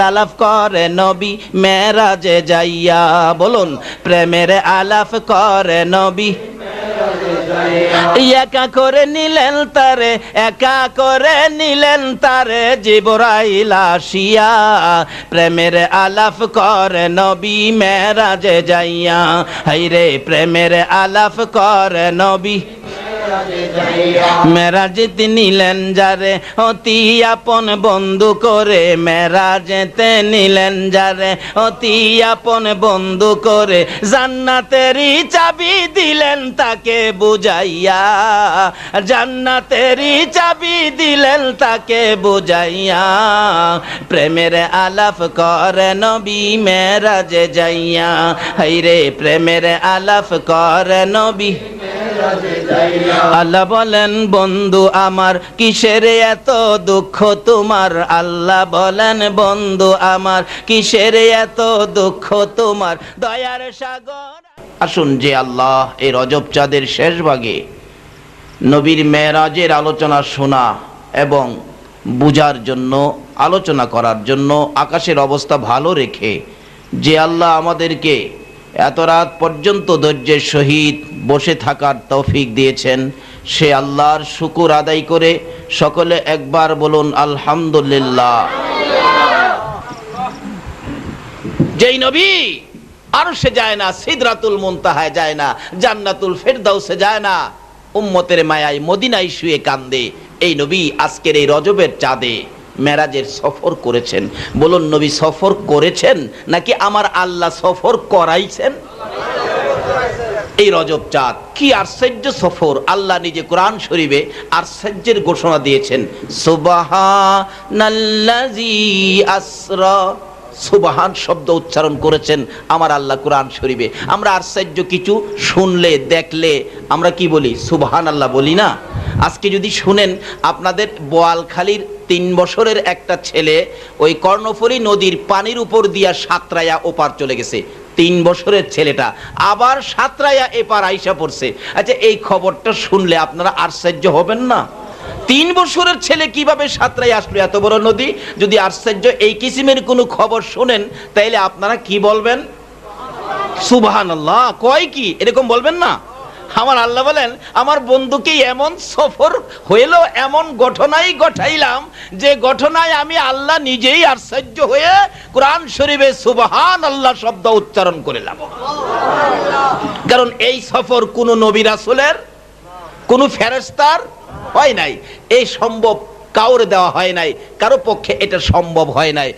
আলাপ করে নবী মেরাজে যাইয়া, বলুন প্রেমের আলাপ করে নবী একা করে নিলেন তারে, একা করে নিলেন তারে জিবরাইল আসিয়া, প্রেমের আলাপ করে নবী মেরাজে যাইয়া, হাইরে প্রেমের আলাপ করে নবী মেরাজেতে নিলেন যারে অতি আপন বন্ধু করে, মেরাজেতে নিলেন যারে অতি আপন বন্ধু করে, জান্নাতেরই চাবি দিলেন তাকে বুঝাইয়া, জান্নাতেরই চাবি দিলেন তাকে বুঝাইয়া, প্রেমের আলাপ করে নবী মেরাজে যাইয়া, হাইরে প্রেমের আলাপ করে নবী। আল্লাহ বলেন বন্ধু আমার কিসের এত দুঃখ তোমার, আল্লাহ বলেন বন্ধু আমার কিসের এত দুঃখ তোমার, দয়ার সাগর। আসুন যে আল্লাহ এই রজব চাঁদের শেষ ভাগে নবীর মেরাজের আলোচনা শোনা এবং বুঝার জন্য, আলোচনা করার জন্য আকাশের অবস্থা ভালো রেখে যে আল্লাহ আমাদেরকে এত রাত পর্যন্ত ধৈর্যের সহিত বসে থাকার তৌফিক দিয়েছেন, সে আল্লাহর শুকর আদায় করে সকলে একবার বলুন আলহামদুলিল্লাহ। যেই নবী আরশে যায় না, সিদরাতুল মুনতাহায় যায় না, জান্নাতুল ফেরদাউসে যায় না, উম্মতের মায়ায় মদিনায় শুয়ে কান্দে, এই নবী আজকের এই রজবের চাঁদে মেরাজের সফর করেছেন। বলুন নবী সফর করেছেন নাকি আমার আল্লাহ সফর করাইছেন? এই রজব চাঁদ কি আশ্চর্য সফর! আল্লাহ নিজে কোরআন শরীফে আশ্চর্যের ঘোষণা দিয়েছেন, সুবহানাল্লাযী আসরা, সুবহান শব্দ উচ্চারণ করেছেন আমার আল্লাহ কোরআন শরীফে। আমরা আশ্চর্য কিছু শুনলে দেখলে আমরা কি বলি? সুবহানাল্লাহ বলি না? আজকে যদি শুনেন আপনাদের বোয়ালখালীর 3 বছরের একটা ছেলে ওই কর্ণফুলী নদীর পানির উপর দিয়া সাঁতরাইয়া ওপার চলে গেছে, 3 বছরের ছেলেটা আবার সাঁতরাইয়া এপার আইসা পড়ছে। আচ্ছা এই খবরটা শুনলে আপনারা আশ্চর্য হবেন না? 3 বছরের ছেলে কিভাবে সাঁতরাইয়া আসলো এত বড় নদী? যদি আশ্চর্য এই কিসিমের কোনো খবর শুনেন তাইলে আপনারা কি বলবেন? সুবহানাল্লাহ। কয় কি এরকম বলবেন না? আমার আল্লাহ বলেন আমার বন্ধুকে এমন সফর হইল, এমন ঘটনাই ঘটাইলাম যে ঘটনায় আমি আল্লাহ নিজেই আশ্চর্য হয়ে কোরআন শরীফে সুবহানাল্লাহ শব্দ উচ্চারণ করিলাম। কারণ এই সফর কোন নবী রাসূলের, কোন ফেরেশতার হয় নাই, এই সম্ভব কাউরে দেওয়া হয় নাই, কারো পক্ষে এটা সম্ভব হয় নাই।